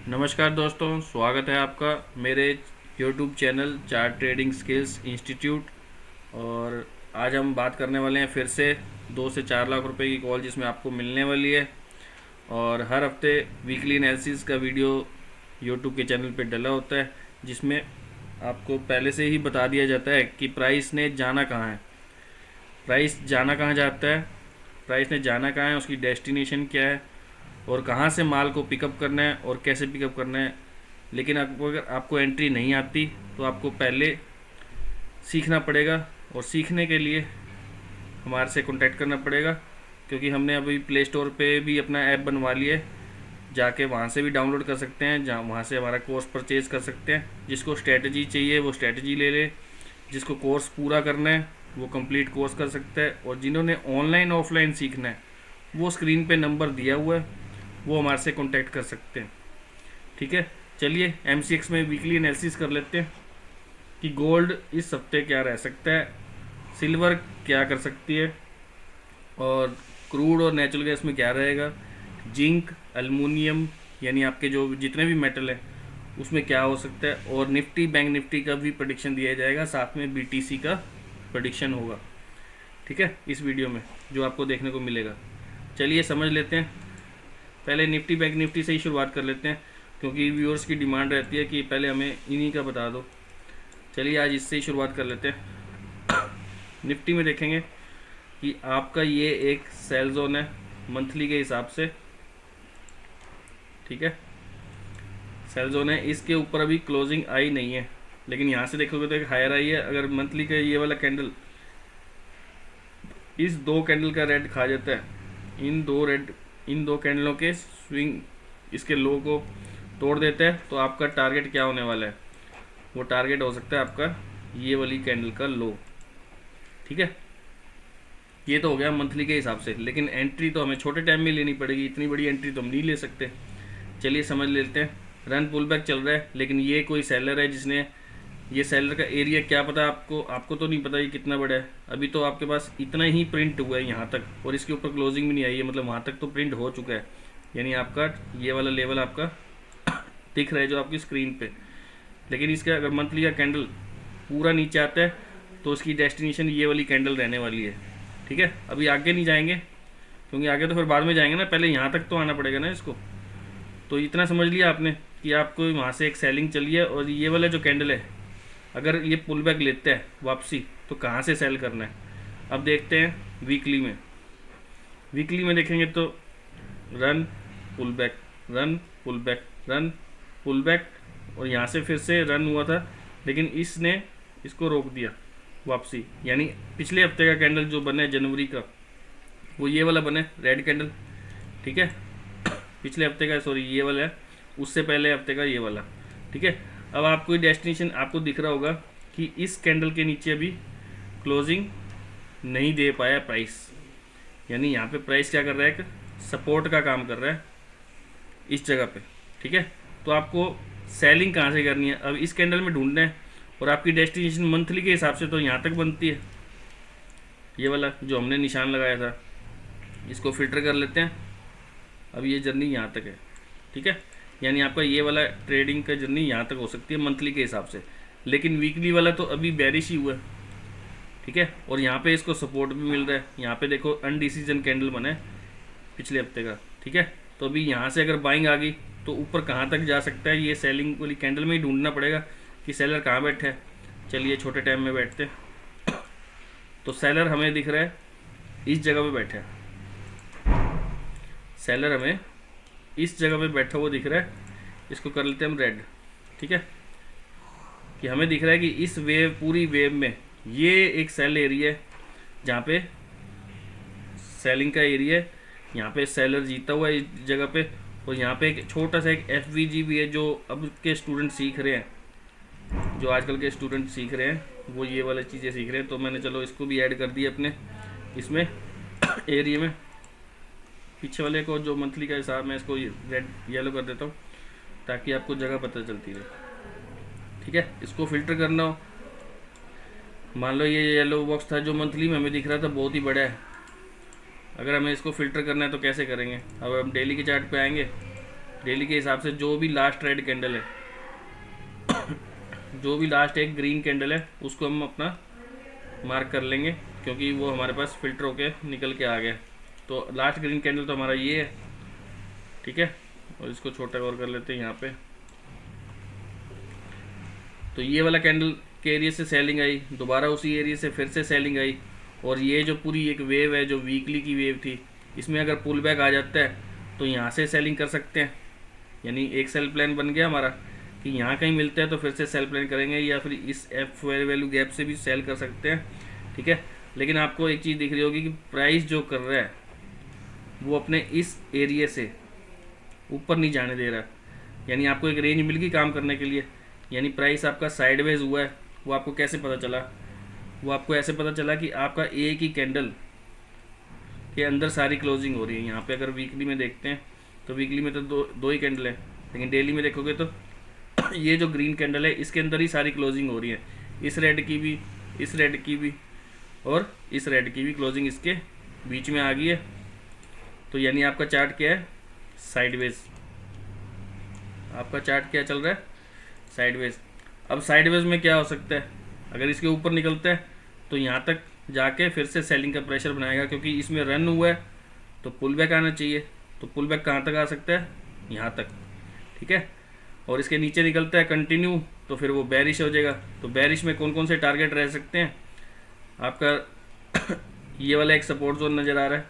नमस्कार दोस्तों, स्वागत है आपका मेरे YouTube channel chart trading skills institute. और आज हम बात करने वाले हैं फिर से 2 से 4 लाख रुपए की कॉल जिसमें आपको मिलने वाली है। और हर हफ्ते वीकली एनालिसिस का वीडियो YouTube के चैनल पे डला होता है, जिसमें आपको पहले से ही बता दिया जाता है कि प्राइस ने जाना कहाँ है। प्राइस जाना कहाँ जाता है, प्राइस ने जाना कहाँ है, उसकी डेस्टिनेशन क्या है और कहाँ से माल को पिकअप करना है और कैसे पिकअप करना है। लेकिन अगर आपको एंट्री नहीं आती तो आपको पहले सीखना पड़ेगा, और सीखने के लिए हमारे से कांटेक्ट करना पड़ेगा, क्योंकि हमने अभी प्ले स्टोर पे भी अपना ऐप बनवा लिया है। जाके वहाँ से भी डाउनलोड कर सकते हैं, जहाँ वहाँ से हमारा कोर्स परचेज कर सकते हैं। जिसको स्ट्रेटजी चाहिए वो स्ट्रेटजी ले ले, जिसको कोर्स पूरा करना है वो कंप्लीट कोर्स कर सकता है। और जिन्होंने ऑनलाइन ऑफलाइन सीखना है वो स्क्रीन पे नंबर दिया हुआ है, वो हमारे से कांटेक्ट कर सकते हैं। ठीक है, चलिए MCX में वीकली एनालिसिस कर लेते हैं कि गोल्ड इस हफ्ते क्या रह सकता है, सिल्वर क्या कर सकती है, और क्रूड और नेचुरल गैस में क्या रहेगा, जिंक एल्युमिनियम यानी आपके जो जितने भी मेटल है उसमें क्या हो सकता है। और निफ्टी बैंक निफ्टी का भी प्रेडिक्शन दिया जाएगा, साथ में BTC का प्रेडिक्शन होगा। ठीक है, इस वीडियो में जो आपको देखने को मिलेगा। चलिए समझ लेते हैं। पहले निफ्टी बैंक निफ्टी से ही शुरुआत कर लेते हैं, क्योंकि व्यूअर्स की डिमांड रहती है कि पहले हमें इन्हीं का बता दो। चलिए आज इससे ही शुरुआत कर लेते हैं। निफ्टी में देखेंगे कि आपका ये एक सेल जोन है मंथली के हिसाब से। ठीक है, सेल जोन है, इसके ऊपर अभी क्लोजिंग आई नहीं है, लेकिन यहाँ से देखोगे तो एक हायर आई है। अगर मंथली का ये वाला कैंडल इस दो कैंडल का रेड खा जाता है, इन दो कैंडलों के स्विंग इसके लो को तोड़ देता है, तो आपका टारगेट क्या होने वाला है, वो टारगेट हो सकता है आपका ये वाली कैंडल का लो। ठीक है, ये तो हो गया मंथली के हिसाब से, लेकिन एंट्री तो हमें छोटे टाइम में लेनी पड़ेगी, इतनी बड़ी एंट्री तो हम नहीं ले सकते। चलिए समझ लेते हैं। रन पुल बैक चल रहा है, लेकिन ये कोई सेलर है जिसने, ये सेलर का एरिया क्या पता आपको तो नहीं पता ये कितना बड़ा है। अभी तो आपके पास इतना ही प्रिंट हुआ है यहाँ तक, और इसके ऊपर क्लोजिंग भी नहीं आई है, मतलब वहाँ तक तो प्रिंट हो चुका है। यानी आपका ये वाला लेवल आपका दिख रहा है जो आपकी स्क्रीन पे। लेकिन इसका अगर मंथली का कैंडल पूरा नीचे आता है तो उसकी डेस्टिनेशन ये वाली कैंडल रहने वाली है। ठीक है, अभी आगे नहीं जाएंगे, क्योंकि आगे तो फिर बाद में जाएंगे ना, पहले यहाँ तक तो आना पड़ेगा ना इसको। तो इतना समझ लिया आपने कि आपको वहाँ से एक सेलिंग चली है, और ये वाला जो कैंडल है अगर ये पुल बैक लेता है वापसी तो कहाँ से सेल करना है। अब देखते हैं वीकली में। वीकली में देखेंगे तो run pull back, run pull back, run pull back, और यहाँ से फिर से रन हुआ था, लेकिन इसने इसको रोक दिया वापसी। यानी पिछले हफ्ते का कैंडल जो बना है जनवरी का, वो ये वाला बना है रेड कैंडल। ठीक है, पिछले हफ्ते का सॉरी ये वाला है, उससे पहले हफ्ते का ये वाला। ठीक है, अब आपको डेस्टिनेशन आपको दिख रहा होगा कि इस कैंडल के नीचे अभी क्लोजिंग नहीं दे पाया प्राइस। यानी यहाँ पे प्राइस क्या कर रहा है, एक सपोर्ट का काम कर रहा है इस जगह पे। ठीक है, तो आपको सेलिंग कहाँ से करनी है, अब इस कैंडल में ढूंढना है। और आपकी डेस्टिनेशन मंथली के हिसाब से तो यहाँ तक बनती है, ये वाला जो हमने निशान लगाया था, इसको फिल्टर कर लेते हैं। अब ये जर्नी यहाँ तक है। ठीक है, यानी आपका ये वाला ट्रेडिंग का जर्नी यहाँ तक हो सकती है मंथली के हिसाब से, लेकिन वीकली वाला तो अभी बेरिश ही हुआ है। ठीक है, और यहाँ पे इसको सपोर्ट भी मिल रहा है। यहाँ पे देखो अनडिसीजन कैंडल बना है पिछले हफ्ते का। ठीक है, तो अभी यहाँ से अगर बाइंग आ गई तो ऊपर कहाँ तक जा सकता है, ये सेलिंग वाली कैंडल में ही ढूंढना पड़ेगा कि सेलर कहाँ बैठे है। चलिए छोटे टाइम में बैठते हैं, तो सेलर हमें दिख रहा है इस जगह पे बैठा है। सेलर हमें इस जगह पे बैठा हुआ दिख रहा है, इसको कर लेते हैं हम रेड। ठीक है, कि हमें दिख रहा है कि इस वेव पूरी वेव में ये एक सेल एरिया है जहाँ पे सेलिंग का एरिया है। यहाँ पे सेलर जीता हुआ है इस जगह पे, और यहाँ पे एक छोटा सा एक FVG भी है जो अब के स्टूडेंट सीख रहे हैं, जो आजकल के स्टूडेंट सीख रहे हैं वो ये वाली चीज़ें सीख रहे हैं। तो मैंने चलो इसको भी ऐड कर दिया अपने इसमें एरिया में। पीछे वाले को जो मंथली का हिसाब मैं इसको रेड येलो कर देता हूँ ताकि आपको जगह पता चलती रहे। ठीक है, इसको फिल्टर करना हो, मान लो ये येलो बॉक्स था जो मंथली में हमें दिख रहा था बहुत ही बड़ा है। अगर हमें इसको फिल्टर करना है तो कैसे करेंगे, अब हम डेली के चार्ट पे आएंगे डेली के हिसाब से जो भी लास्ट रेड कैंडल है, जो भी लास्ट एक ग्रीन कैंडल है, उसको हम अपना मार्क कर लेंगे, क्योंकि वो हमारे पास फिल्टर होके निकल के आ गया। तो लास्ट ग्रीन कैंडल तो हमारा ये है, ठीक है। और इसको छोटा और कर लेते हैं यहाँ पे। तो ये वाला कैंडल के एरिया से सेलिंग आई, दोबारा उसी एरिया से फिर से सेलिंग आई, और ये जो पूरी एक वेव है जो वीकली की वेव थी, इसमें अगर पुल बैक आ जाता है तो यहाँ से सेलिंग कर सकते हैं। यानी एक सेल प्लान बन गया हमारा कि यहाँ कहीं मिलता है तो फिर से सेल प्लान करेंगे, या फिर इस एफ वैल्यू गैप से भी सेल कर सकते हैं, ठीक है। लेकिन आपको एक चीज़ दिख रही होगी कि प्राइस जो कर रहा है वो अपने इस एरिया से ऊपर नहीं जाने दे रहा। यानी आपको एक रेंज मिल गई काम करने के लिए। यानी प्राइस आपका साइडवेज हुआ है। वो आपको कैसे पता चला? वो आपको ऐसे पता चला कि आपका एक ही कैंडल के अंदर सारी क्लोजिंग हो रही है। यहाँ पे अगर वीकली में देखते हैं तो वीकली में तो दो ही कैंडल है, लेकिन डेली में देखोगे तो ये जो ग्रीन कैंडल है इसके अंदर ही सारी क्लोजिंग हो रही है। इस रेड की भी, इस रेड की भी, और इस रेड की भी क्लोजिंग इसके बीच में आ गई है। तो यानी आपका चार्ट क्या है? साइडवेज। आपका चार्ट क्या चल रहा है? साइडवेज। अब साइडवेज में क्या हो सकता है? अगर इसके ऊपर निकलता है तो यहाँ तक जाके फिर से सेलिंग का प्रेशर बनाएगा, क्योंकि इसमें रन हुआ है तो पुल बैक आना चाहिए। तो पुल बैक कहाँ तक आ सकता है? यहाँ तक, ठीक है। और इसके नीचे निकलता है कंटिन्यू तो फिर वो बेरिश हो जाएगा। तो बेरिश में कौन कौन से टारगेट रह सकते हैं? आपका ये वाला एक सपोर्ट जोन नज़र आ रहा है,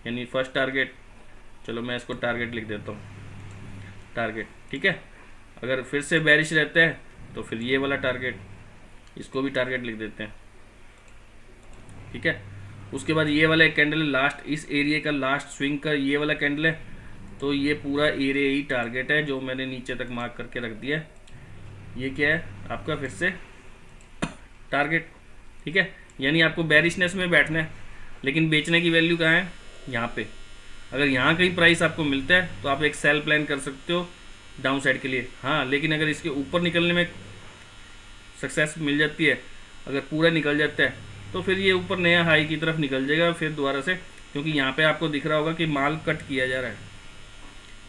यानी फर्स्ट टारगेट। चलो मैं इसको टारगेट लिख देता हूँ, टारगेट, ठीक है। अगर फिर से बेरिश रहता है तो फिर ये वाला टारगेट, इसको भी टारगेट लिख देते हैं, ठीक है। उसके बाद ये वाला एक कैंडल है लास्ट, इस एरिया का लास्ट स्विंग का ये वाला कैंडल है। तो ये पूरा एरिया ही टारगेट है जो मैंने नीचे तक मार्क करके रख दिया है। ये क्या है? आपका फिर से टारगेट, ठीक है। यानी आपको बेरिशनेस में बैठना है, लेकिन बेचने की वैल्यू कहाँ है? यहाँ पे। अगर यहाँ कहीं प्राइस आपको मिलता है तो आप एक सेल प्लान कर सकते हो डाउन साइड के लिए। हाँ, लेकिन अगर इसके ऊपर निकलने में सक्सेस मिल जाती है, अगर पूरा निकल जाता है तो फिर ये ऊपर नया हाई की तरफ निकल जाएगा फिर दोबारा से, क्योंकि यहाँ पे आपको दिख रहा होगा कि माल कट किया जा रहा है।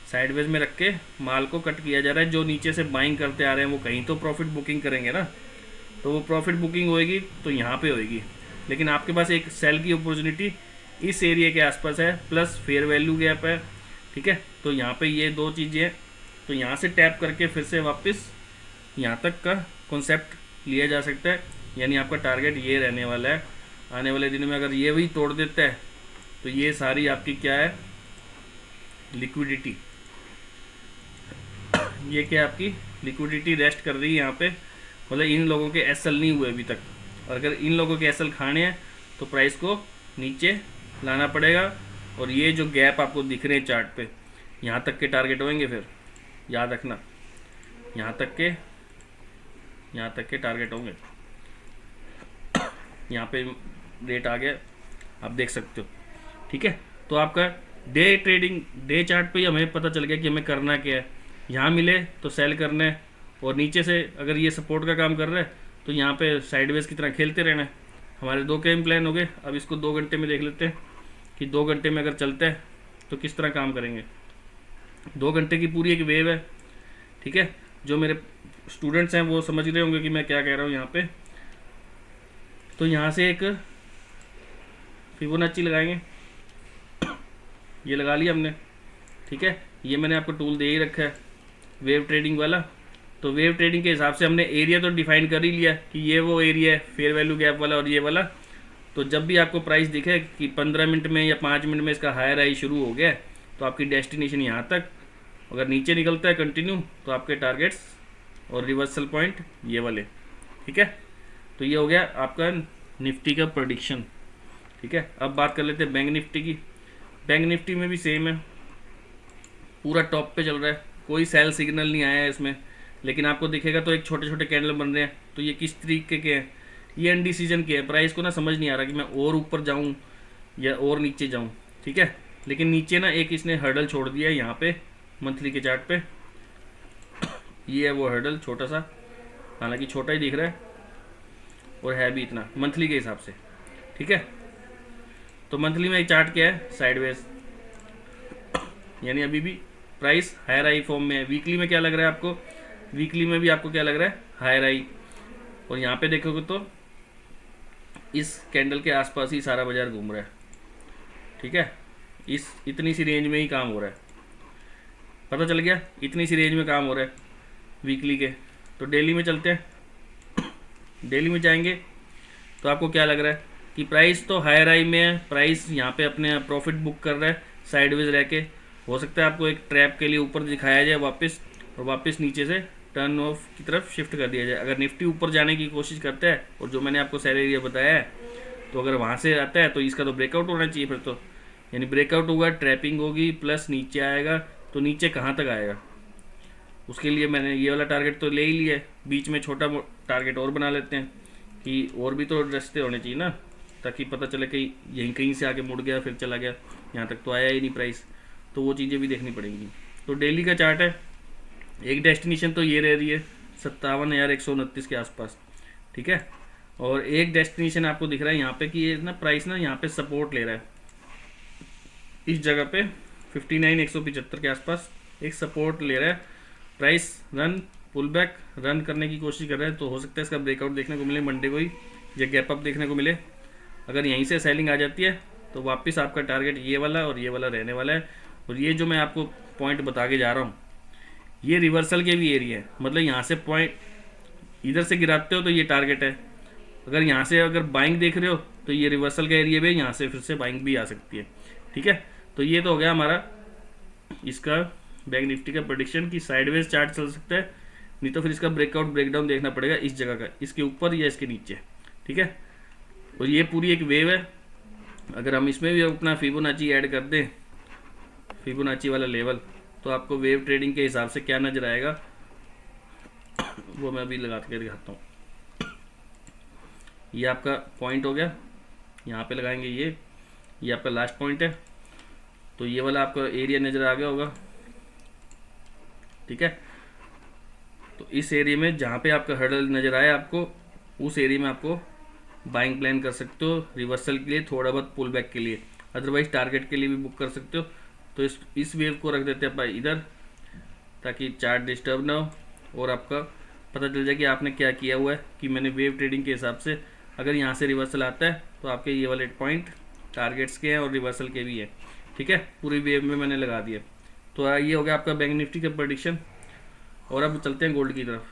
साइडवेज में रख के माल को कट किया जा रहा है। जो नीचे से बाइंग करते आ रहे हैं वो कहीं तो प्रॉफिट बुकिंग करेंगे ना, तो वो प्रॉफिट बुकिंग होएगी तो यहाँ पे होएगी। लेकिन आपके पास एक सेल की अपॉर्चुनिटी इस एरिया के आसपास है, प्लस फेयर वैल्यू गैप है, ठीक है। तो यहाँ पे ये दो चीज़ें हैं। तो यहाँ से टैप करके फिर से वापस यहाँ तक का कॉन्सेप्ट लिया जा सकता है। यानी आपका टारगेट ये रहने वाला है। आने वाले दिन में अगर ये भी तोड़ देता है तो ये सारी आपकी क्या है? लिक्विडिटी। ये क्या आपकी लिक्विडिटी रेस्ट कर रही है यहाँ पे। मतलब इन लोगों के एसएल नहीं हुए अभी तक, और अगर इन लोगों के एसएल खाने हैं तो प्राइस को नीचे लाना पड़ेगा। और ये जो गैप आपको दिख रहे हैं चार्ट पे, यहाँ तक के टारगेट होंगे। फिर याद रखना, यहाँ तक के टारगेट होंगे। यहाँ पे रेट आ गया, आप देख सकते हो, ठीक है। तो आपका डे ट्रेडिंग, डे चार्ट पे ही हमें पता चल गया कि हमें करना क्या है। यहाँ मिले तो सेल करना है, और नीचे से अगर ये सपोर्ट का काम कर रहा है तो यहाँ पे साइडवेज की तरह खेलते रहना है। हमारे 2 गेम प्लान हो गए। अब इसको 2 घंटे में देख लेते हैं कि 2 घंटे में अगर चलता है तो किस तरह काम करेंगे। 2 घंटे की पूरी एक वेव है, ठीक है। जो मेरे स्टूडेंट्स हैं वो समझ रहे होंगे कि मैं क्या कह रहा हूँ यहाँ पे। तो यहाँ से एक फिबोनाची लगाएंगे, ये लगा लिया हमने, ठीक है। ये मैंने आपको टूल दे ही रखा है वेव ट्रेडिंग वाला। तो वेव ट्रेडिंग के हिसाब से हमने एरिया तो डिफाइन कर ही लिया कि ये वो एरिया है फेयर वैल्यू गैप वाला और ये वाला। तो जब भी आपको प्राइस दिखे कि 15 मिनट में या 5 मिनट में इसका हायर हाई शुरू हो गया तो आपकी डेस्टिनेशन यहाँ तक। अगर नीचे निकलता है कंटिन्यू तो आपके टारगेट्स और रिवर्सल पॉइंट ये वाले, ठीक है। तो ये हो गया आपका निफ्टी का प्रेडिक्शन, ठीक है। अब बात कर लेते हैं बैंक निफ्टी की। बैंक निफ्टी में भी सेम है, पूरा टॉप पे चल रहा है, कोई सेल सिग्नल नहीं आया है इसमें। लेकिन आपको दिखेगा तो एक छोटे छोटे कैंडल बन रहे हैं। तो ये किस तरीके के हैं? ये अनडिसीजन के हैं। प्राइस को ना समझ नहीं आ रहा कि मैं और ऊपर जाऊं या और नीचे जाऊं, ठीक है। लेकिन नीचे ना एक इसने हर्डल छोड़ दिया है यहाँ पे मंथली के चार्ट पे। ये है वो हर्डल, छोटा सा, हालांकि छोटा ही दिख रहा है और है भी इतना मंथली के हिसाब से, ठीक है। तो मंथली में एक चार्ट क्या है? साइडवेज, यानी अभी भी प्राइस हायर हाई फॉर्म में है। वीकली में क्या लग रहा है आपको, वीकली में भी आपको क्या लग रहा है, हायर हाई। और यहाँ पे देखोगे तो इस कैंडल के आसपास ही सारा बाजार घूम रहा है, ठीक है। इस इतनी सी रेंज में ही काम हो रहा है, पता चल गया, इतनी सी रेंज में काम हो रहा है वीकली के। तो डेली में चलते हैं, डेली में जाएंगे तो आपको क्या लग रहा है कि प्राइस तो हायर हाई में है, प्राइस यहाँ पे अपने प्रॉफिट बुक कर रहा है साइडवेज रह के। हो सकता है आपको एक ट्रैप के लिए ऊपर दिखाया जाए वापस, और वापस नीचे से टर्न ऑफ की तरफ शिफ्ट कर दिया जाए। अगर निफ्टी ऊपर जाने की कोशिश करता है, और जो मैंने आपको सेल एरिया बताया है, तो अगर वहाँ से आता है तो इसका तो ब्रेकआउट होना चाहिए फिर तो, यानी ब्रेकआउट होगा, ट्रैपिंग होगी, प्लस नीचे आएगा। तो नीचे कहाँ तक आएगा, उसके लिए मैंने ये वाला टारगेट तो ले ही लिया है। बीच में छोटा टारगेट और बना लेते हैं कि और भी तो रास्ते होने चाहिए ना, ताकि पता चले कि यहीं कहीं से आके मुड़ गया फिर चला गया, यहाँ तक तो आया ही नहीं प्राइस, तो वो चीज़ें भी देखनी पड़ेंगी। तो डेली का चार्ट है, एक डेस्टिनेशन तो ये रह रही है 57,129 के आसपास, ठीक है। और एक डेस्टिनेशन आपको दिख रहा है यहाँ पे कि ये ना प्राइस ना यहाँ पे सपोर्ट ले रहा है, इस जगह पे 59,175 के आसपास एक सपोर्ट ले रहा है price. Run pull back run करने की कोशिश कर रहा है, तो हो सकता है इसका ब्रेकआउट देखने को मिले मंडे को ही, या गैप अप देखने को मिले। अगर यहीं से सेलिंग आ जाती है तो वापस आपका टारगेट ये वाला और ये वाला रहने वाला है। और ये जो मैं आपको पॉइंट बता के जा रहा हूँ, ये रिवर्सल के भी एरिया है, मतलब यहाँ से पॉइंट इधर से गिराते हो तो ये टारगेट है। अगर यहाँ से अगर बाइंग देख रहे हो तो ये रिवर्सल का एरिया भी है, यहाँ से फिर से बाइंग भी आ सकती है, ठीक है। तो ये तो हो गया हमारा इसका बैंक निफ्टी का प्रेडिक्शन कि साइडवेज चार्ट चल सकता है, नहीं तो फिर इसका ब्रेकआउट ब्रेकडाउन देखना पड़ेगा इस जगह का, इसके ऊपर या इसके नीचे, ठीक है। और ये पूरी एक वेव है, अगर हम इसमें भी अपना फिबोनाची ऐड कर दें, फिबोनाची वाला लेवल, तो आपको वेव ट्रेडिंग के हिसाब से क्या नजर आएगा वो मैं अभी लगा के दिखाता हूँ। ये आपका पॉइंट हो गया, यहाँ पे लगाएंगे ये आपका लास्ट पॉइंट है। तो ये वाला आपका एरिया नज़र आ गया होगा, ठीक है। तो इस एरिया में जहाँ पे आपका हर्डल नज़र आया आपको, उस एरिया में आपको बाइंग प्लान कर सकते हो, रिवर्सल के लिए, थोड़ा बहुत पुल बैक के लिए, अदरवाइज टारगेट के लिए भी बुक कर सकते हो। तो इस वेव को रख देते हैं अपन इधर, ताकि चार्ट डिस्टर्ब ना हो और आपका पता चल जाए कि आपने क्या किया हुआ है। कि मैंने वेव ट्रेडिंग के हिसाब से, अगर यहाँ से रिवर्सल आता है तो आपके ये वाले पॉइंट टारगेट्स के हैं और रिवर्सल के भी है, ठीक है। पूरी वेव में मैंने लगा दिया। तो ये हो गया आपका बैंक निफ्टी का प्रेडिक्शन। और अब चलते हैं गोल्ड की तरफ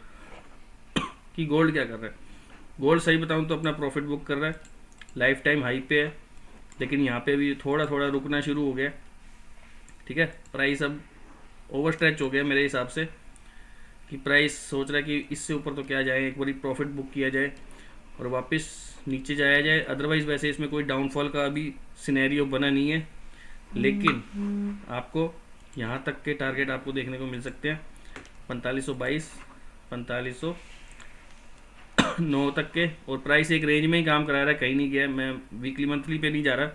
कि गोल्ड क्या कर रहा है। गोल्ड सही बताऊं तो अपना प्रॉफिट बुक कर रहा है, लाइफ टाइम हाई पे है, लेकिन यहाँ पे भी थोड़ा थोड़ा रुकना शुरू हो गया, ठीक है। प्राइस अब ओवर स्ट्रेच हो गया मेरे हिसाब से, कि प्राइस सोच रहा है कि इससे ऊपर तो क्या जाए, एक बार प्रॉफिट बुक किया जाए और वापस नीचे जाया जाए। अदरवाइज वैसे इसमें कोई डाउनफॉल का अभी सिनेरियो बना नहीं है, लेकिन आपको यहाँ तक के टारगेट आपको देखने को मिल सकते हैं 4522, 4509 तक के। और प्राइस एक रेंज में ही काम करा रहा है, कहीं नहीं गया। मैं वीकली मंथली पे नहीं जा रहा,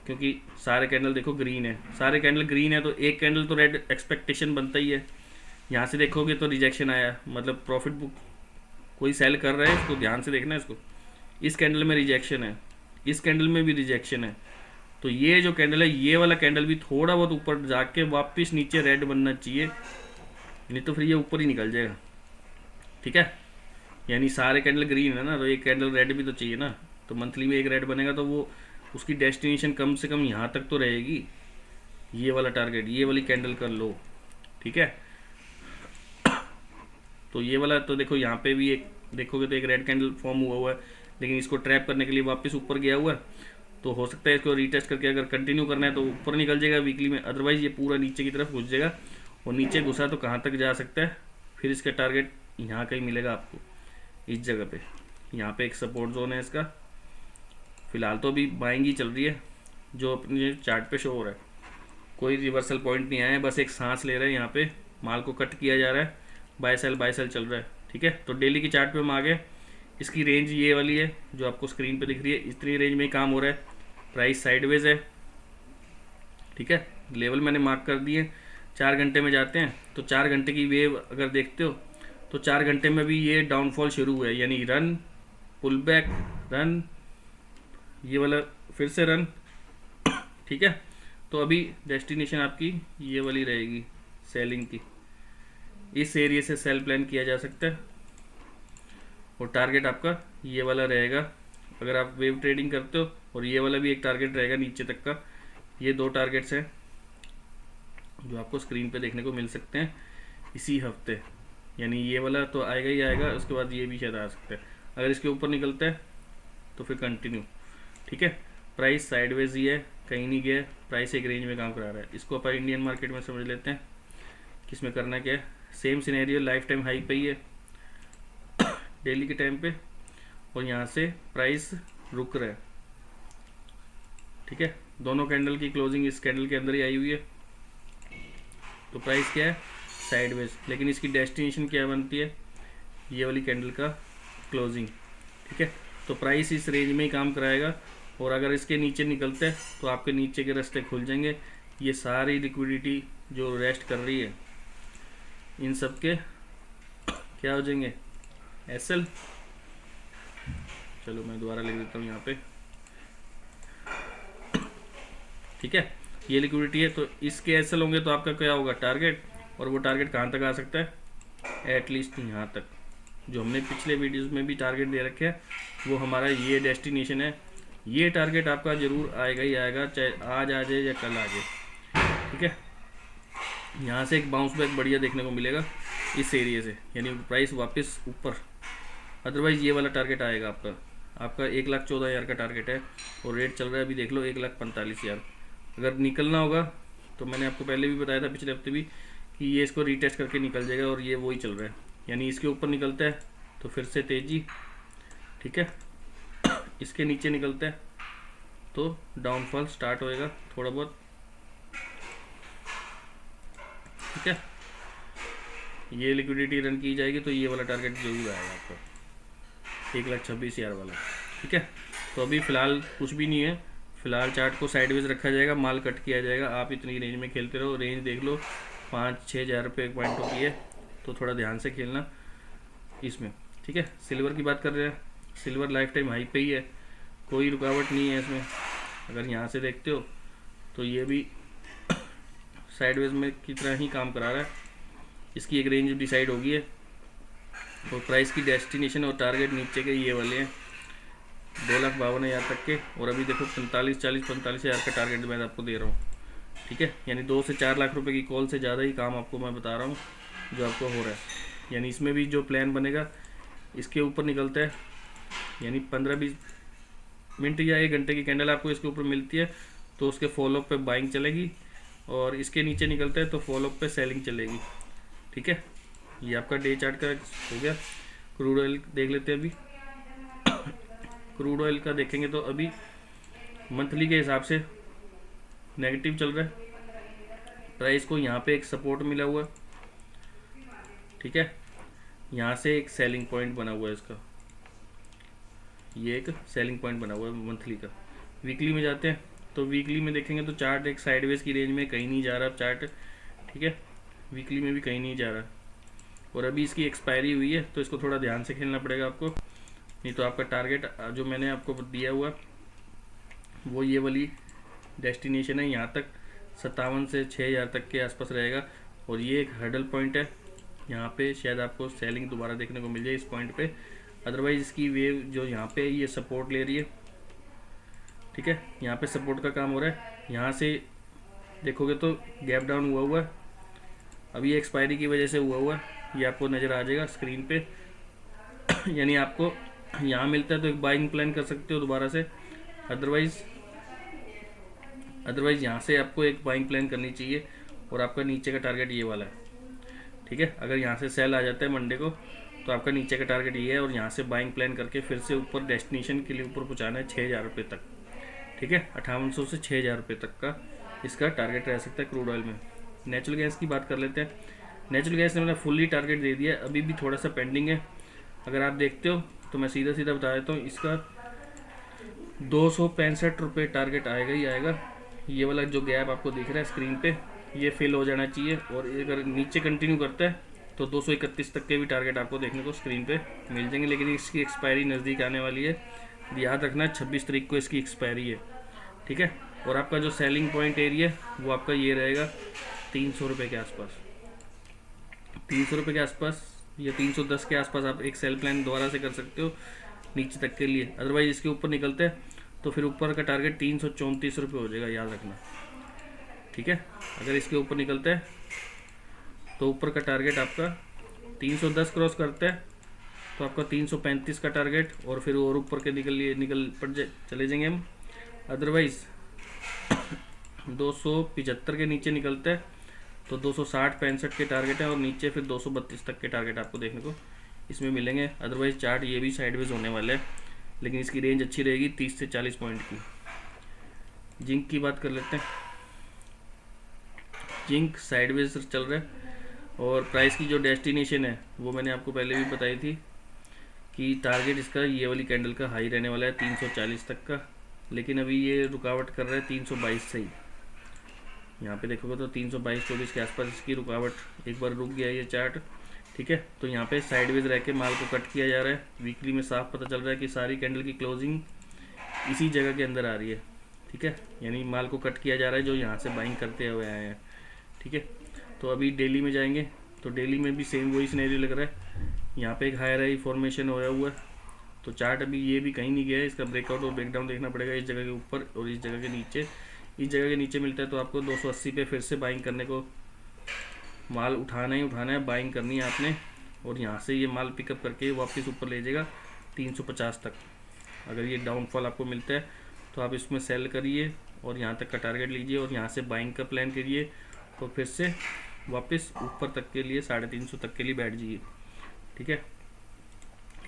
क्योंकि सारे कैंडल देखो ग्रीन है, सारे कैंडल ग्रीन है, तो एक कैंडल तो रेड एक्सपेक्टेशन बनता ही है। यहाँ से देखोगे तो रिजेक्शन आया, मतलब प्रॉफिट बुक कोई सेल कर रहा है, इसको ध्यान से देखना है इसको। इस कैंडल में रिजेक्शन है, इस कैंडल में भी रिजेक्शन है। तो ये जो कैंडल है, ये वाला कैंडल भी थोड़ा बहुत ऊपर जाके वापस नीचे रेड बनना चाहिए, नहीं तो फिर ये ऊपर ही निकल जाएगा, ठीक है। यानी सारे कैंडल ग्रीन है ना, तो एक कैंडल रेड भी तो चाहिए ना। तो मंथली में एक रेड बनेगा तो वो उसकी डेस्टिनेशन कम से कम यहाँ तक तो रहेगी, ये वाला टारगेट, ये वाली कैंडल कर लो, ठीक है। तो ये वाला तो देखो, यहाँ पे भी एक देखोगे तो एक रेड कैंडल फॉर्म हुआ है, लेकिन इसको ट्रैप करने के लिए वापस ऊपर गया हुआ है। तो हो सकता है इसको रीटेस्ट करके अगर कंटिन्यू करना है तो ऊपर निकल जाएगा वीकली में, अदरवाइज ये पूरा नीचे की तरफ घुस जाएगा। और नीचे घुसा तो कहाँ तक जा सकता है, फिर इसका टारगेट यहाँ कहीं मिलेगा आपको, इस जगह पे। यहाँ पे एक सपोर्ट जोन है इसका, फिलहाल तो अभी बाइंग ही चल रही है जो अपने चार्ट पे शो हो रहा है। कोई रिवर्सल पॉइंट नहीं आया है, बस एक सांस ले रहे हैं, यहाँ पे माल को कट किया जा रहा है, बाय सेल चल रहा है, ठीक है। तो डेली की चार्ट पे हम आ गए, इसकी रेंज ये वाली है जो आपको स्क्रीन पे दिख रही है, इतनी रेंज में ही काम हो रहा है। प्राइस साइडवेज है, ठीक है। लेवल मैंने मार्क कर दिए। 4 घंटे में जाते हैं तो 4 घंटे की वेव अगर देखते हो तो 4 घंटे में भी ये डाउनफॉल शुरू हुआ है, यानी रन पुल बैक रन, ये वाला फिर से रन, ठीक है। तो अभी डेस्टिनेशन आपकी ये वाली रहेगी सेलिंग की, इस एरिया से सेल प्लान किया जा सकता है। और टारगेट आपका ये वाला रहेगा अगर आप वेव ट्रेडिंग करते हो, और ये वाला भी एक टारगेट रहेगा नीचे तक का। ये दो टारगेट्स हैं जो आपको स्क्रीन पे देखने को मिल सकते हैं इसी हफ्ते, यानी ये वाला तो आएगा ही आएगा, उसके बाद ये भी शायद आ सकता है। अगर इसके ऊपर निकलता है तो फिर कंटिन्यू, ठीक है। प्राइस साइडवेज ही है, कहीं नहीं गया, प्राइस एक रेंज में काम करा रहा है। इसको अपन इंडियन मार्केट में समझ लेते हैं, किसमें करना क्या है। Same scenario, life time high पे ही है डेली के टाइम पे, और यहाँ से प्राइस रुक रहा है, ठीक है। दोनों कैंडल की क्लोजिंग इस कैंडल के अंदर ही आई हुई है, तो प्राइस क्या है, साइडवेज। लेकिन इसकी डेस्टिनेशन क्या बनती है, ये वाली कैंडल का क्लोजिंग, ठीक है। तो प्राइस इस रेंज में ही काम कराएगा, और अगर इसके नीचे निकलते हैं तो आपके नीचे के रास्ते खुल जाएंगे। ये सारी लिक्विडिटी जो रेस्ट कर रही है, इन सब के क्या हो जाएंगे, एसएल। चलो मैं दोबारा लिख देता हूँ यहाँ पे, ठीक है। ये लिक्विडिटी है, तो इसके एसएल होंगे तो आपका क्या होगा, टारगेट। और वो टारगेट कहाँ तक आ सकता है, एटलीस्ट यहाँ तक। जो हमने पिछले वीडियोस में भी टारगेट दे रखे हैं, वो हमारा ये डेस्टिनेशन है। ये टारगेट आपका ज़रूर आएगा ही आएगा, चाहे आज आ जाए या कल आ जाए, ठीक है। यहाँ से एक बाउंस बैक बढ़िया देखने को मिलेगा इस एरिया से, यानी प्राइस वापस ऊपर। अदरवाइज़ ये वाला टारगेट आएगा आपका 1,14,000 का टारगेट है, और रेट चल रहा है अभी देख लो 1,45,000। अगर निकलना होगा तो मैंने आपको पहले भी बताया था, पिछले हफ्ते भी, कि ये इसको रीटेस्ट करके निकल जाएगा, और ये वही चल रहा है। यानी इसके ऊपर निकलता है तो फिर से तेज़ी, ठीक है। इसके नीचे निकलता है तो डाउनफॉल स्टार्ट होएगा थोड़ा बहुत, ठीक है। ये लिक्विडिटी रन की जाएगी तो ये वाला टारगेट जरूर आएगा आपका 1,26,000 वाला, ठीक है। तो अभी फ़िलहाल कुछ भी नहीं है, फ़िलहाल चार्ट को साइडवेज रखा जाएगा, माल कट किया जाएगा। आप इतनी रेंज में खेलते रहो, रेंज देख लो 5-6 हज़ार रुपये एक पॉइंट होती है, तो थोड़ा ध्यान से खेलना इसमें, ठीक है। सिल्वर की बात कर रहे हैं, सिल्वर लाइफ टाइम हाई पे ही है, कोई रुकावट नहीं है इसमें। अगर यहाँ से देखते हो तो ये भी साइडवेज में की तरह ही काम करा रहा है। इसकी एक रेंज डिसाइड होगी है, और प्राइस की डेस्टिनेशन और टारगेट नीचे के ये वाले हैं 2,52,000 तक के। और अभी देखो 45,000 का टारगेट मैं आपको दे रहा हूँ, ठीक है। यानी 2 से 4 लाख रुपए की कॉल से ज़्यादा ही काम आपको मैं बता रहा हूँ जो आपको हो रहा है। यानी इसमें भी जो प्लान बनेगा, इसके ऊपर निकलता है, यानी 15-20 मिनट या 1 घंटे की कैंडल आपको इसके ऊपर मिलती है, तो उसके फॉलोअप पे बाइंग चलेगी, और इसके नीचे निकलता है तो फॉलोअप पे सेलिंग चलेगी, ठीक है। ये आपका डे चार्ट का हो गया। क्रूड ऑयल देख लेते हैं अभी। क्रूड ऑयल का देखेंगे तो अभी मंथली के हिसाब से नेगेटिव चल रहा है। प्राइस को यहाँ पे एक सपोर्ट मिला हुआ है, ठीक है। यहाँ से एक सेलिंग पॉइंट बना हुआ है इसका, ये एक सेलिंग पॉइंट बना हुआ है मंथली का। वीकली में जाते हैं तो वीकली में देखेंगे तो चार्ट एक साइडवेज की रेंज में कहीं नहीं जा रहा चार्ट, ठीक है। वीकली में भी कहीं नहीं जा रहा, और अभी इसकी एक्सपायरी हुई है, तो इसको थोड़ा ध्यान से खेलना पड़ेगा आपको, नहीं तो आपका टारगेट जो मैंने आपको दिया हुआ वो ये वाली डेस्टिनेशन है, यहाँ तक 57 से 6,000 तक के आसपास रहेगा। और ये एक हर्डल पॉइंट है, यहाँ पे शायद आपको सेलिंग दोबारा देखने को मिल जाए इस पॉइंट पे। अदरवाइज इसकी वेव जो यहाँ पे ये सपोर्ट ले रही है, ठीक है, यहाँ पे सपोर्ट का काम हो रहा है। यहाँ से देखोगे तो गैप डाउन हुआ है, अभी एक्सपायरी की वजह से हुआ है, ये आपको नज़र आ जाएगा स्क्रीन पे। यानी आपको यहाँ मिलता है तो एक बाइंग प्लान कर सकते हो दोबारा से, अदरवाइज यहाँ से आपको एक बाइंग प्लान करनी चाहिए, और आपका नीचे का टारगेट ये वाला है, ठीक है। अगर यहाँ से सेल आ जाता है मंडे को तो आपका नीचे का टारगेट ये है, और यहाँ से बाइंग प्लान करके फिर से ऊपर डेस्टिनेशन के लिए ऊपर पहुँचाना है 6,000 रुपये तक, ठीक है। 5800 से 6,000 रुपये तक का इसका टारगेट रह सकता है क्रूड ऑयल में। नेचुरल गैस की बात कर लेते हैं। नेचुरल गैस ने मैंने फुल्ली टारगेट दे दिया है, अभी भी थोड़ा सा पेंडिंग है। अगर आप देखते हो तो मैं सीधा सीधा बता देता हूँ, इसका 265 रुपये टारगेट आएगा ही आएगा। ये वाला जो गैप आपको दिख रहा है स्क्रीन पे, ये फिल हो जाना चाहिए, और अगर नीचे कंटिन्यू करता है तो 231 तक के भी टारगेट आपको देखने को स्क्रीन पे मिल जाएंगे। लेकिन इसकी एक्सपायरी नज़दीक आने वाली है, याद रखना 26 तारीख को इसकी एक्सपायरी है, ठीक है। और आपका जो सेलिंग पॉइंट एरिया वो आपका ये रहेगा 300 रुपये के आसपास, 300 रुपये के आसपास या 310 के आसपास आप एक सेल प्लान दोबारा से कर सकते हो नीचे तक के लिए। अदरवाइज इसके ऊपर निकलते हैं तो फिर ऊपर का टारगेट 334 रुपये हो जाएगा, याद रखना, ठीक है। अगर इसके ऊपर निकलता है तो ऊपर का टारगेट आपका 310 क्रॉस करता है तो आपका 335 का टारगेट, और फिर और ऊपर के चले जाएंगे हम। अदरवाइज 275 के नीचे निकलता है तो 260-65 के टारगेट है, और नीचे फिर 232 तक के टारगेट आपको देखने को इसमें मिलेंगे। अदरवाइज चार्ट ये भी साइडवेज होने वाला है, लेकिन इसकी रेंज अच्छी रहेगी 30 से 40 पॉइंट की। जिंक की बात कर लेते हैं। जिंक साइडवेज चल रहा है, और प्राइस की जो डेस्टिनेशन है वो मैंने आपको पहले भी बताई थी कि टारगेट इसका ये वाली कैंडल का हाई रहने वाला है 340 तक का, लेकिन अभी ये रुकावट कर रहा है 322 से ही। यहाँ पे देखोगे तो 322-24 के आसपास इसकी रुकावट, एक बार रुक गया ये चार्ट, ठीक है। तो यहाँ पे साइडवेज रह के माल को कट किया जा रहा है। वीकली में साफ पता चल रहा है कि सारी कैंडल की क्लोजिंग इसी जगह के अंदर आ रही है, ठीक है। यानी माल को कट किया जा रहा है जो यहाँ से बाइंग करते हुए आए हैं, ठीक है। तो अभी डेली में जाएंगे तो डेली में भी सेम वही सिनेरियो लग रहा है। यहाँ पे एक हायर हाई फॉर्मेशन होया हुआ है, तो चार्ट अभी ये भी कहीं नहीं गया है। इसका ब्रेकआउट और ब्रेकडाउन देखना पड़ेगा इस जगह के ऊपर और इस जगह के नीचे। इस जगह के नीचे मिलता है तो आपको 280 पे फिर से बाइंग करने को माल उठाना ही उठाना है, बाइंग करनी है आपने, और यहाँ से ये माल पिकअप करके वापस ऊपर ले जाएगा 350 तक। अगर ये डाउनफॉल आपको मिलता है तो आप इसमें सेल करिए और यहाँ तक का टारगेट लीजिए, और यहाँ से बाइंग का प्लान करिए, तो फिर से वापस ऊपर तक के लिए 350 तक के लिए बैठ जाइए, ठीक है।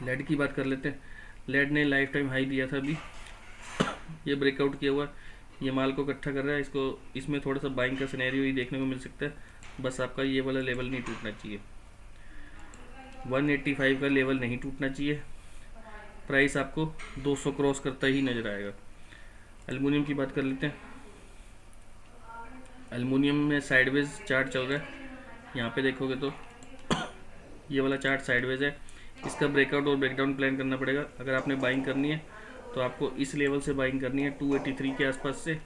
लेड की बात कर लेते हैं। लेड ने लाइफ टाइम हाई दिया था, अभी ये ब्रेकआउट किया हुआ, ये माल को इकट्ठा कर रहा है। इसमें थोड़ा सा बाइंग का सिनेरियो ही देखने को मिल सकता है। बस आपका ये वाला लेवल नहीं टूटना चाहिए, 185 का लेवल नहीं टूटना चाहिए। प्राइस आपको 200 क्रॉस करता ही नज़र आएगा। एल्युमिनियम की बात कर लेते हैं। एल्युमिनियम में साइडवेज चार्ट चल रहा है। यहाँ पे देखोगे तो ये वाला चार्ट साइडवेज है। इसका ब्रेकआउट और ब्रेकडाउन प्लान करना पड़ेगा। अगर आपने बाइंग करनी है तो आपको इस लेवल से बाइंग करनी है 283 के आसपास से।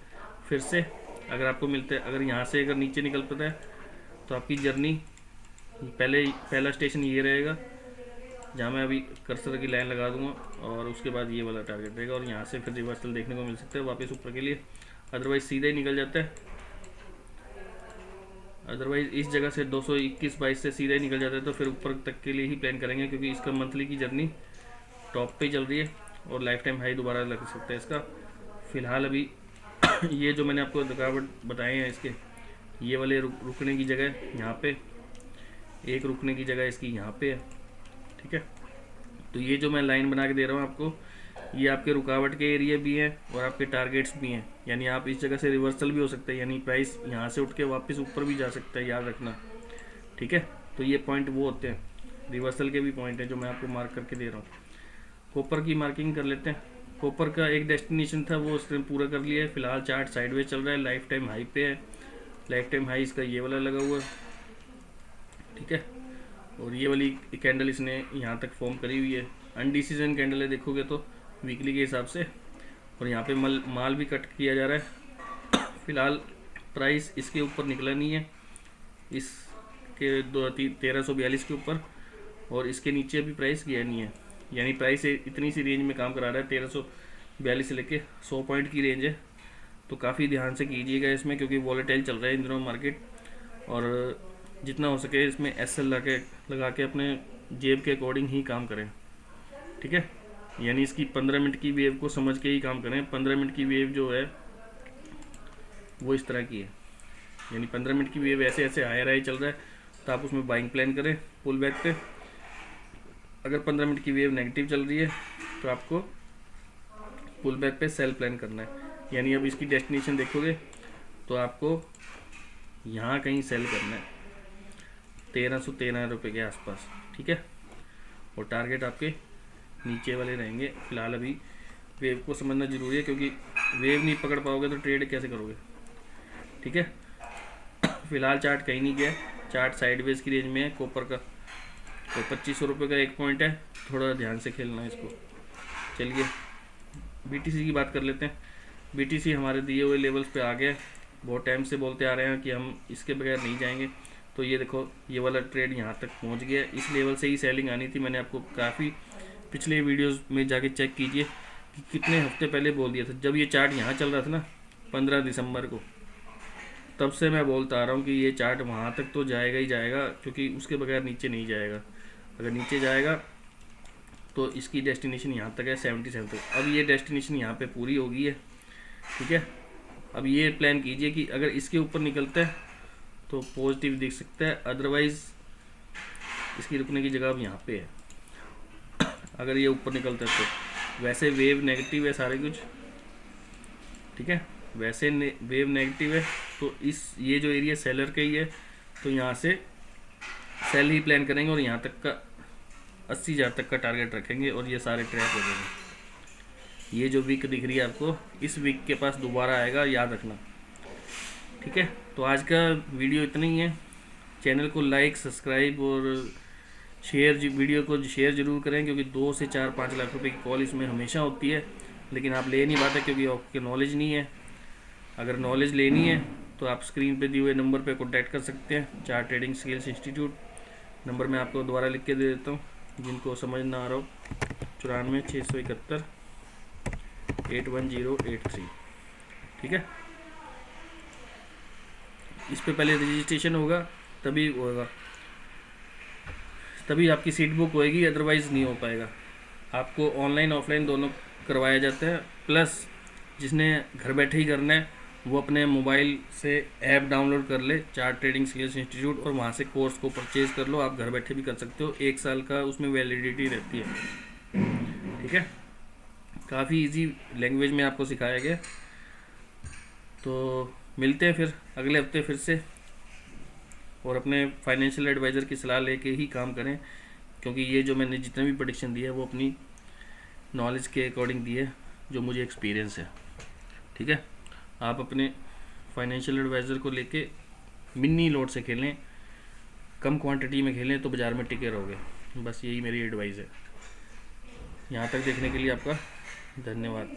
फिर से अगर आपको मिलता है, अगर यहाँ से अगर नीचे निकल पाता है तो आपकी जर्नी पहला स्टेशन ये रहेगा जहाँ मैं अभी कर्सर की लाइन लगा दूंगा, और उसके बाद ये वाला टारगेट रहेगा, और यहाँ से फिर रिवर्सल देखने को मिल सकता है वापस ऊपर के लिए। अदरवाइज सीधा ही निकल जाता है। अदरवाइज इस जगह से 221-22 से सीधा ही निकल जाता है, तो फिर ऊपर तक के लिए ही प्लान करेंगे, क्योंकि इसका मंथली की जर्नी टॉप पे चल रही है और लाइफ टाइम हाई दोबारा लग सकता है इसका। फ़िलहाल अभी ये जो मैंने आपको रुकावट बताए हैं इसके, ये वाले रुकने की जगह यहाँ पे, एक रुकने की जगह इसकी यहाँ पे है, ठीक है। तो ये जो मैं लाइन बना के दे रहा हूँ आपको, ये आपके रुकावट के एरिया भी हैं और आपके टारगेट्स भी हैं। यानी आप इस जगह से रिवर्सल भी हो सकता है, यानी प्राइस यहाँ से उठ के वापस ऊपर भी जा सकता है, याद रखना, ठीक है। तो ये पॉइंट वो होते हैं, रिवर्सल के भी पॉइंट हैं जो मैं आपको मार्क करके दे रहा हूँ। कॉपर की मार्किंग कर लेते हैं। कॉपर का एक डेस्टिनेशन था वो उसने पूरा कर लिया है। फिलहाल चार्ट साइडवेज चल रहा है, लाइफ टाइम हाई पे है। लाइफ टाइम हाई इसका ये वाला लगा हुआ है, ठीक है। और ये वाली कैंडल इसने यहाँ तक फॉर्म करी हुई है। अनडिसीजन कैंडल है, देखोगे तो वीकली के हिसाब से, और यहाँ पे माल भी कट किया जा रहा है। फिलहाल प्राइस इसके ऊपर निकला नहीं है, इसके 1342 के ऊपर, और इसके नीचे भी प्राइस गया नहीं है। यानी प्राइस इतनी सी रेंज में काम करा रहा है, 1342 से लेके 100 पॉइंट की रेंज है। तो काफ़ी ध्यान से कीजिएगा इसमें, क्योंकि वॉलेटाइल चल रहा है इन दिनों मार्केट, और जितना हो सके इसमें एसएल लगा के अपने जेब के अकॉर्डिंग ही काम करें, ठीक है। यानी इसकी 15 मिनट की वेव को समझ के ही काम करें। 15 मिनट की वेव जो है वो इस तरह की है, यानी 15 मिनट की वेव ऐसे ऐसे हायर हाई चल रहा है तो आप उसमें बाइंग प्लान करें पुल बैक पे। अगर 15 मिनट की वेव नेगेटिव चल रही है तो आपको पुल बैक पे सेल प्लान करना है। यानी अब इसकी डेस्टिनेशन देखोगे तो आपको यहाँ कहीं सेल करना है 1313 रुपये के आसपास, ठीक है। और टारगेट आपके नीचे वाले रहेंगे। फिलहाल अभी वेव को समझना ज़रूरी है, क्योंकि वेव नहीं पकड़ पाओगे तो ट्रेड कैसे करोगे, ठीक है। फिलहाल चार्ट कहीं नहीं गया, चार्ट साइडवेज की रेंज में है कॉपर का। तो 2500 रुपये का एक पॉइंट है, थोड़ा ध्यान से खेलना है इसको। चलिए बीटीसी की बात कर लेते हैं। बीटीसी हमारे दिए हुए लेवल्स पे आ गया। बहुत टाइम से बोलते आ रहे हैं कि हम इसके बगैर नहीं जाएंगे, तो ये देखो ये वाला ट्रेड यहाँ तक पहुँच गया, इस लेवल से ही सेलिंग आनी थी। मैंने आपको काफ़ी पिछले वीडियोस में जाके चेक कीजिए कि कितने हफ्ते पहले बोल दिया था, जब ये चार्ट यहाँ चल रहा था ना 15 दिसंबर को, तब से मैं बोलता आ रहा हूँ कि ये चार्ट वहाँ तक तो जाएगा ही जाएगा, क्योंकि उसके बगैर नीचे नहीं जाएगा। अगर नीचे जाएगा तो इसकी डेस्टिनेशन यहाँ तक है 77 तक। अब ये डेस्टिनेशन यहाँ पे पूरी हो गई है, ठीक है। अब ये प्लान कीजिए कि अगर इसके ऊपर निकलता है तो पॉजिटिव दिख सकता है, अदरवाइज़ इसकी रुकने की जगह अब यहाँ पे है। अगर ये ऊपर निकलता है तो वैसे वेव नेगेटिव है सारे कुछ, ठीक है, वैसे वेव नेगेटिव है। तो इस ये जो एरिया सेलर का ही है, तो यहाँ से सेल ही प्लान करेंगे और यहाँ तक का 80,000 तक का टारगेट रखेंगे और ये सारे ट्रैप हो जाएंगे। ये जो वीक दिख रही है आपको, इस वीक के पास दोबारा आएगा, याद रखना, ठीक है। तो आज का वीडियो इतना ही है। चैनल को लाइक, सब्सक्राइब और शेयर, वीडियो को शेयर ज़रूर करें, क्योंकि 2 से 4-5 लाख रुपए की कॉल इसमें हमेशा होती है, लेकिन आप ले नहीं पाते क्योंकि आपके नॉलेज नहीं है। अगर नॉलेज लेनी है तो आप स्क्रीन पे दिए हुए नंबर पे कांटेक्ट कर सकते हैं, chart trading skills institute. Number मैं आपको दोबारा लिख के दे देता हूँ, जिनको समझ ना आ रहा हो, 94 671 81083, ठीक है। इस पे पहले रजिस्ट्रेशन होगा, तभी होगा, तभी आपकी सीट बुक होएगी, अदरवाइज़ नहीं हो पाएगा। आपको ऑनलाइन ऑफलाइन दोनों करवाया जाता है। प्लस जिसने घर बैठे ही करना है वो अपने मोबाइल से ऐप डाउनलोड कर ले, चार्ट ट्रेडिंग स्किल्स इंस्टीट्यूट, और वहाँ से कोर्स को परचेज कर लो। आप घर बैठे भी कर सकते हो, 1 साल का उसमें वैलिडिटी रहती है, ठीक है। काफ़ी इजी लैंग्वेज में आपको सिखाया गया। तो मिलते हैं फिर अगले हफ्ते फिर से, और अपने फाइनेंशियल एडवाइज़र की सलाह लेके ही काम करें, क्योंकि ये जो मैंने जितना भी प्रेडिक्शन दी है वो अपनी नॉलेज के अकॉर्डिंग दी है, जो मुझे एक्सपीरियंस है, ठीक है। आप अपने फाइनेंशियल एडवाइज़र को लेके मिनी लॉट से खेलें, कम क्वांटिटी में खेलें तो बाज़ार में टिके रहोगे। बस यही मेरी एडवाइस है। यहाँ तक देखने के लिए आपका धन्यवाद।